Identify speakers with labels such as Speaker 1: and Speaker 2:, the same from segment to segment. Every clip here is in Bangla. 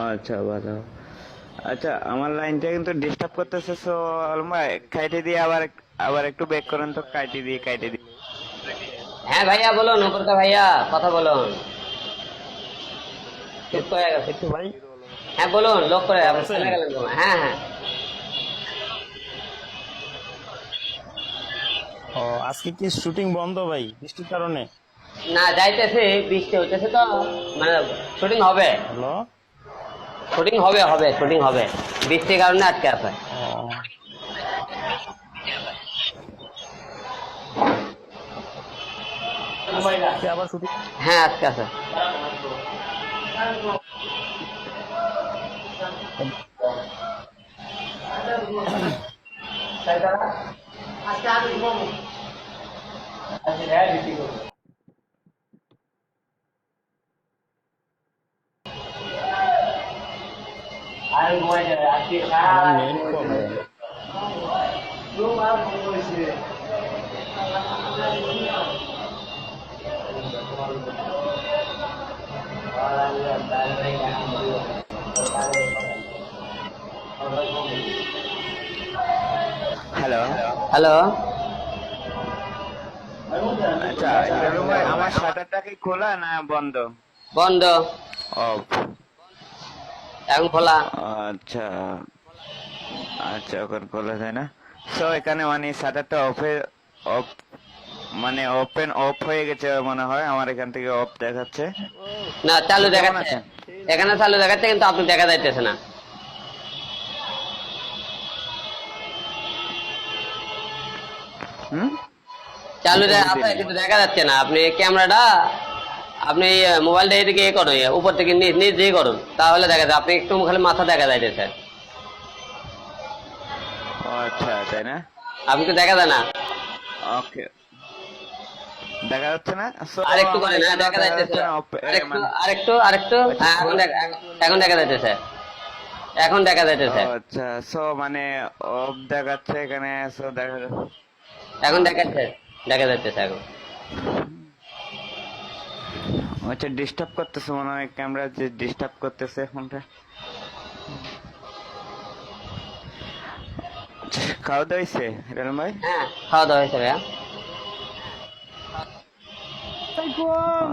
Speaker 1: আচ্ছা ভালো। আচ্ছা আমার লাইনটা কিন্তু ডিস্টার্ব করতেছে, সো ভাই কাইটে দিয়ে আবার আবার একটু ব্যাক করেন তো, কাইটে দিয়ে।
Speaker 2: হ্যাঁ ভাইয়া বলুন, উপরকা ভাইয়া কথা বলুন। চুপ করে গেছে।
Speaker 3: একটু ভাই
Speaker 2: হ্যাঁ বলুন, লোক করে
Speaker 3: ভালো
Speaker 2: আপনি
Speaker 3: আছেন?
Speaker 2: চলে গেলেন তোমার। হ্যাঁ হ্যাঁ।
Speaker 3: ও, আজকে কি শুটিং বন্ধ ভাই বৃষ্টির কারণে?
Speaker 2: না যাইতেছে, বৃষ্টি হইতেছে তো, মানে শুটিং হবে।
Speaker 3: হ্যালো।
Speaker 2: শুটিং হবে বৃষ্টির কারণে আটকে আছে।
Speaker 3: ও, আজকে আবার শুটিং?
Speaker 2: হ্যাঁ আটকে আছে।
Speaker 3: আমার নেট প্রবলেম।
Speaker 1: হ্যালো।
Speaker 2: হ্যালো।
Speaker 1: আচ্ছা হিরো ভাই, আমার শাটারটা কি খোলা না বন্ধ?
Speaker 2: বন্ধ।
Speaker 1: অফ।
Speaker 2: এখন খোলা।
Speaker 1: আচ্ছা আচ্ছা, ওখান খোলা যায় না। সো এখানে মানে শাটারটা অফ, মানে অফ হয়ে গেছে মনে হয়, আমার এখান থেকে অফ দেখাচ্ছে।
Speaker 2: না
Speaker 1: সো
Speaker 2: চালু
Speaker 1: কেমন
Speaker 2: দেখাচ্ছে।
Speaker 1: আছেন?
Speaker 2: এখানে চালু দেখাচ্ছে কিন্তু আপনি দেখা যাইতেছে না।
Speaker 1: হুম,
Speaker 2: চালু
Speaker 1: এটা বুঝি
Speaker 2: আছে
Speaker 1: নাই।
Speaker 2: কিন্তু দেখা যাচ্ছে না। আপনি ক্যামেরাটা, আপনি মোবাইলটা এদিকে এ করুন, উপর থেকে নিচ নিচ দিয়ে করুন, তাহলে দেখা যায়। আপনি একটু খালি মাথা দেখা যাইতেছে।
Speaker 1: ও আচ্ছা, তাই না?
Speaker 2: আপনি তো দেখা যায় না।
Speaker 1: ওকে, দেখা যাচ্ছে না। সো
Speaker 2: আরেকটু
Speaker 1: আমার
Speaker 2: করেন, হ্যাঁ
Speaker 1: এখানেও
Speaker 2: দেখা
Speaker 1: দেখা
Speaker 2: যাইতেছে।
Speaker 1: যাচ্ছে না
Speaker 2: আরেকটু
Speaker 1: মানে।
Speaker 2: আরেকটু আরেকটু
Speaker 1: আচ্ছা
Speaker 2: হ্যাঁ এখন
Speaker 1: খোলা।
Speaker 2: দেখা, এখন দেখা যাইতেছে। এখন দেখা
Speaker 1: ও
Speaker 2: যাইতেছে।
Speaker 1: আচ্ছা, সো মানে অফ দেখাচ্ছে এখানে, সো দেখা
Speaker 2: এখন
Speaker 1: আচ্ছা
Speaker 2: দেখাচ্ছে, দেখা যাইতেছে এখন।
Speaker 1: আচ্ছা, ডিস্টার্ব করতেছে মনে হয়, ক্যামেরা যে ডিস্টার্ব করতেছে ফোনটা। খাওয়া দাওয়া হয়েছে হিরণ ভাই?
Speaker 2: হ্যাঁ খাওয়া দাওয়া হয়েছে ভাইয়া।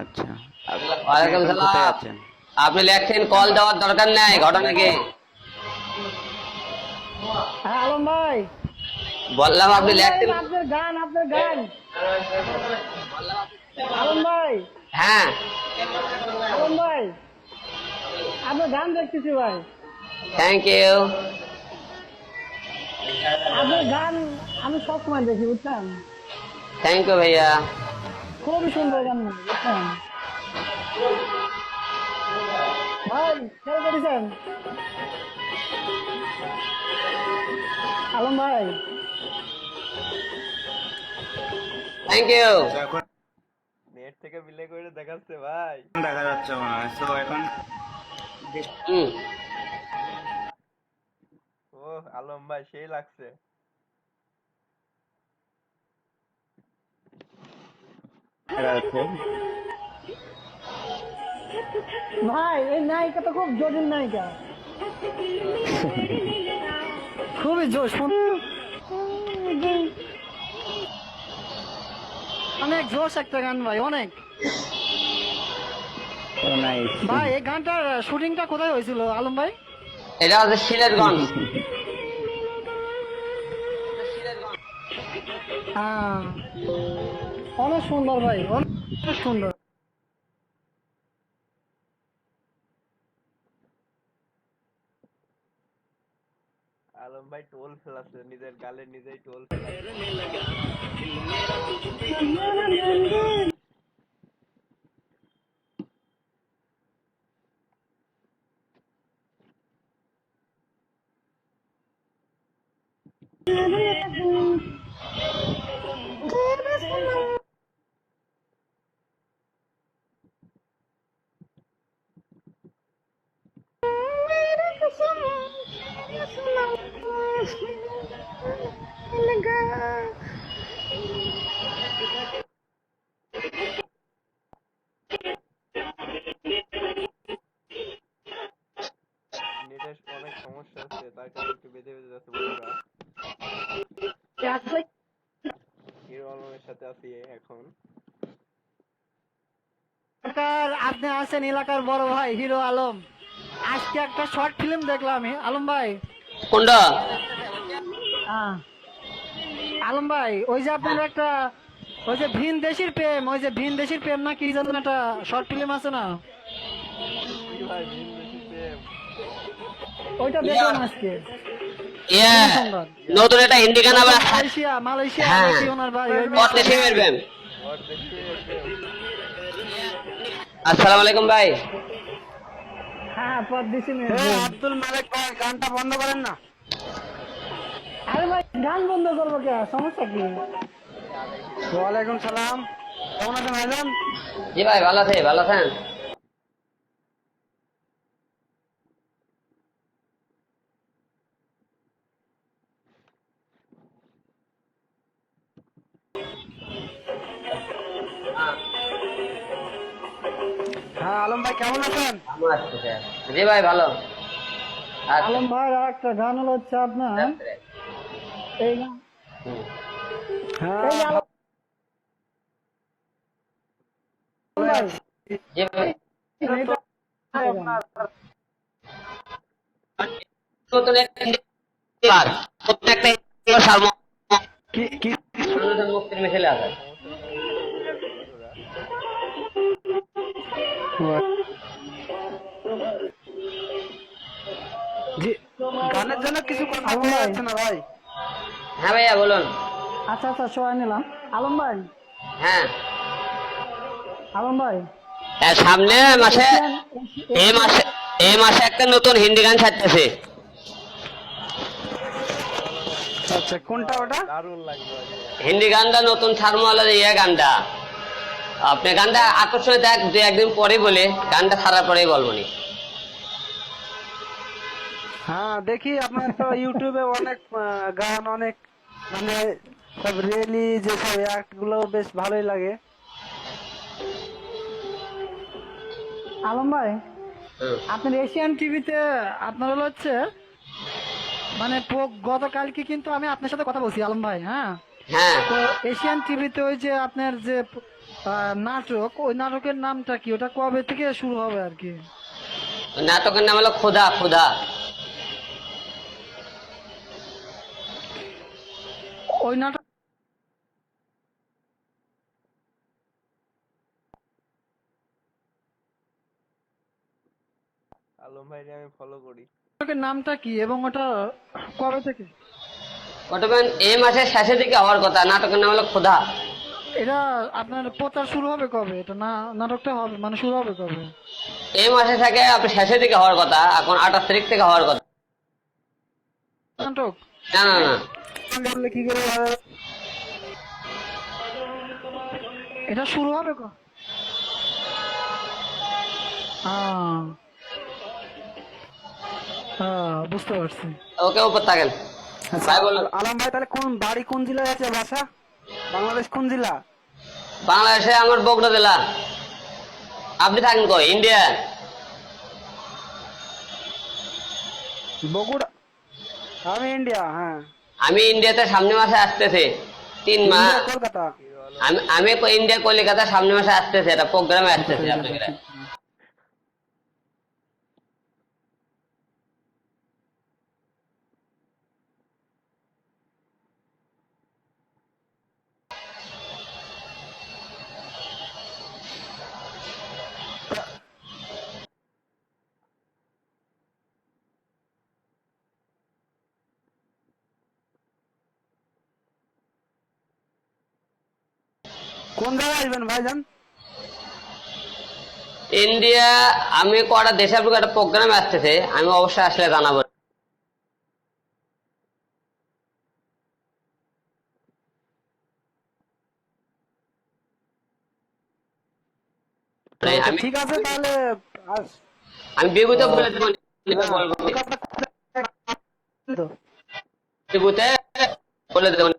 Speaker 1: আচ্ছা, আপনি
Speaker 2: ওয়ালাইকুম
Speaker 1: এখন কোথায়
Speaker 2: সালাম।
Speaker 1: আছেন?
Speaker 2: আপনি লেখছেন, কল দেওয়ার দরকার নাই, ঘটনা কি?
Speaker 4: হ্যাঁ আলম ভাই।
Speaker 2: বললাম আপনি
Speaker 4: আলম ভাই
Speaker 2: লেখছেন।
Speaker 4: এটা আপনার গান। আলম ভাই।
Speaker 2: হ্যাঁ।
Speaker 4: আলম ভাই আপনার গান দেখতেছি ভাই।
Speaker 2: Thank you.
Speaker 4: আপনার গান আমি সবসময় দেখি বুঝছেন।
Speaker 2: থ্যাংক ইউ ভাইয়া।
Speaker 4: খুবই সুন্দর গান বুঝছেন ভাই। খেয়াল করেছেন আলম ভাই?
Speaker 2: Thank you.
Speaker 1: তো এখন
Speaker 3: নেট থেকে বিলে করে দেখাচ্ছে ভাই।
Speaker 1: দেখা যাচ্ছে মনে হয়, তো এখন
Speaker 2: হুম।
Speaker 3: ও, আলম ভাই সেই লাগছে।
Speaker 1: দেখা যাচ্ছে।
Speaker 4: ভাই এই নায়িকা তো খুব জটিল নায়িকা, খুবই জোশ। অনেক জোশ একটা গান ভাই, অনেক।
Speaker 1: ও নাইস।
Speaker 4: ভাই এই গানটার শুটিংটা কোথায় হয়েছিল আলম ভাই?
Speaker 2: এটা হচ্ছে সিলেটগঞ্জ।
Speaker 4: হ্যাঁ অনেক সুন্দর ভাই, অনেক সুন্দর।
Speaker 3: আলম ভাই টোল ফেলাচ্ছে, নিজের গালে নিজেই টোল ফেলাচ্ছে। কার কার একটু বেঁধে বেঁধে যাচ্ছে বন্ধুরা। হিরো আলমের সাথে আছি এখন।
Speaker 4: এলাকার আপনি আছেন এলাকার বড় ভাই হিরো আলম। আজকে একটা শর্ট ফিল্ম দেখলাম আলম ভাই।
Speaker 2: কোনটা?
Speaker 4: আহ, আলম ভাই ওই যে আপনার একটা ওই যে ভিন দেশির প্রেম, ওই যে ভিন দেশির প্রেম না কি যেন একটা শর্ট ফিল্ম আছে না,
Speaker 3: কি ভাই ভিনদেশি প্রেম?
Speaker 4: ওইটা দেখলাম আজকে।
Speaker 2: ইয়ে,
Speaker 4: সংবাদ।
Speaker 2: নতুন একটা হিন্দি গান আবার
Speaker 4: মালয়েশিয়া
Speaker 2: হ্যাঁ।
Speaker 4: নাকি ওনার বাড়ি ওই
Speaker 2: পরদেশি প্রেম।
Speaker 3: ওর দেশি প্রেম।
Speaker 2: আসসালামু আলাইকুম ভাই।
Speaker 4: হ্যাঁ পরদেশি মেয়ে।
Speaker 5: আব্দুল মালিক ভাই গানটা বন্ধ করেন না।
Speaker 4: আরে ভাই গান বন্ধ করবো কে, সমস্যা কি?
Speaker 5: ওয়ালাইকুম সালাম, কেমন আছেন ভাইজান?
Speaker 2: জি ভাই ভালো আছে, ভালো আছেন?
Speaker 5: হ্যাঁ আলম ভাই কেমন আছেন?
Speaker 2: কেমন আছেন স্যার? জি ভাই ভালো। আচ্ছা।
Speaker 4: আলম ভাই আর একটা গান হলো হচ্ছে আপনার এই গান,
Speaker 2: হুম।
Speaker 5: হ্যাঁ
Speaker 4: এই যে আলম ভাই
Speaker 2: জি ভাই।
Speaker 4: এটা
Speaker 2: নতুন একটা হিন্দি গান, প্রত্যেকটা হিরো সালমান
Speaker 5: কি
Speaker 2: খানের মুক্তির মিছিলে আছে।
Speaker 5: জি, গানের জন্য কিছু কথা
Speaker 4: আলম
Speaker 5: বলা
Speaker 4: ভাই।
Speaker 5: যাচ্ছে না ভাই।
Speaker 2: হ্যাঁ ভাইয়া বলুন।
Speaker 4: আচ্ছা আচ্ছা সবাই নিলাম। আলম ভাই,
Speaker 2: হ্যাঁ,
Speaker 4: আলম ভাই
Speaker 2: সামনে মাসে এই মাসে একটা নতুন হিন্দি গান ছাড়তেছে।
Speaker 5: আচ্ছা কোনটা ওটা?
Speaker 3: দারুণ লাগলো আজকে।
Speaker 2: হিন্দি গানটা নতুন ছাড়বো হলো ইয়ে গানটা। আপনি গানটা আকর্ষণীয় দেখ, দু একদিন পরে বলে গানটা ছাড়ার পরেই বলবো নি।
Speaker 5: হ্যাঁ দেখি আপনার তো ইউটিউবে অনেক গান, অনেক মানে সব রিয়েলি যে সব অ্যাক্ট গুলো বেশ ভালোই লাগে।
Speaker 4: আলম ভাই
Speaker 2: হুম।
Speaker 4: আপনার এশিয়ান টিভিতে আপনার হলো হচ্ছে মানে গতকালকে কিন্তু আমি আপনার সাথে কথা বলছি আলম ভাই। হ্যাঁ,
Speaker 2: হ্যাঁ,
Speaker 4: তো এশিয়ান টিভিতে ওই যে আপনার যে নাটক, ওই নাটকের নামটা কি, ওটা কবে থেকে শুরু হবে আর কি?
Speaker 2: নাটকের নাম হলো খোদা খোদা।
Speaker 4: ওই নাটক
Speaker 3: আলম ভাইরে আমি ফলো করি।
Speaker 4: নাটকের নামটা কি এবং ওটা কবে থেকে?
Speaker 2: ওটা এই মাসের শেষের দিকে হওয়ার কথা। নাটকের নাম হলো খোদা।
Speaker 4: এটা আপনার প্রচার শুরু হবে কবে? এটা না নাটকটা হবে মানে শুরু হবে কবে?
Speaker 2: এই মাসে থেকে আপনি শেষের দিকে হওয়ার কথা, এখন 28 তারিখ থেকে হওয়ার কথা।
Speaker 4: নাটক
Speaker 2: না না না,
Speaker 5: বললে কি করে হবে?
Speaker 4: এটা শুরু হবে বুঝতে পারছি।
Speaker 2: ওকে উপর থাকেন। ভাই বলুন।
Speaker 5: আলম ভাই তাহলে কোন বাড়ি, কোন জেলায় আছে বাসা? বাংলাদেশ কোন জেলা?
Speaker 2: বাংলাদেশে আমার বগুড়া জেলা। আপনি থাকেন কই? ইন্ডিয়া।
Speaker 5: বগুড়া। আমি ইন্ডিয়া। হ্যাঁ
Speaker 2: আমি ইন্ডিয়াতে সামনে মাসে আসতেছে 3 মাস।
Speaker 5: ইন্ডিয়া, কলকাতা।
Speaker 2: আমি ইন্ডিয়া কলিকাতা সামনে মাসে আসতেছে, এটা প্রোগ্রামে আসতেছে আপনাকে।
Speaker 5: কোন জায়গায় আসবেন ভাইজান?
Speaker 2: ইন্ডিয়া আমি কটা দেশের আপনাকে একটা প্রোগ্রামে আসতেছে, আমি অবশ্যই আসলে জানাবো।
Speaker 5: আচ্ছা,
Speaker 2: আমি
Speaker 5: ঠিক আছে তাহলে
Speaker 2: আমি বিভূতে বলে দেবো, বলবো
Speaker 5: কলকাতা।
Speaker 2: বিভূতে বলে দেবো।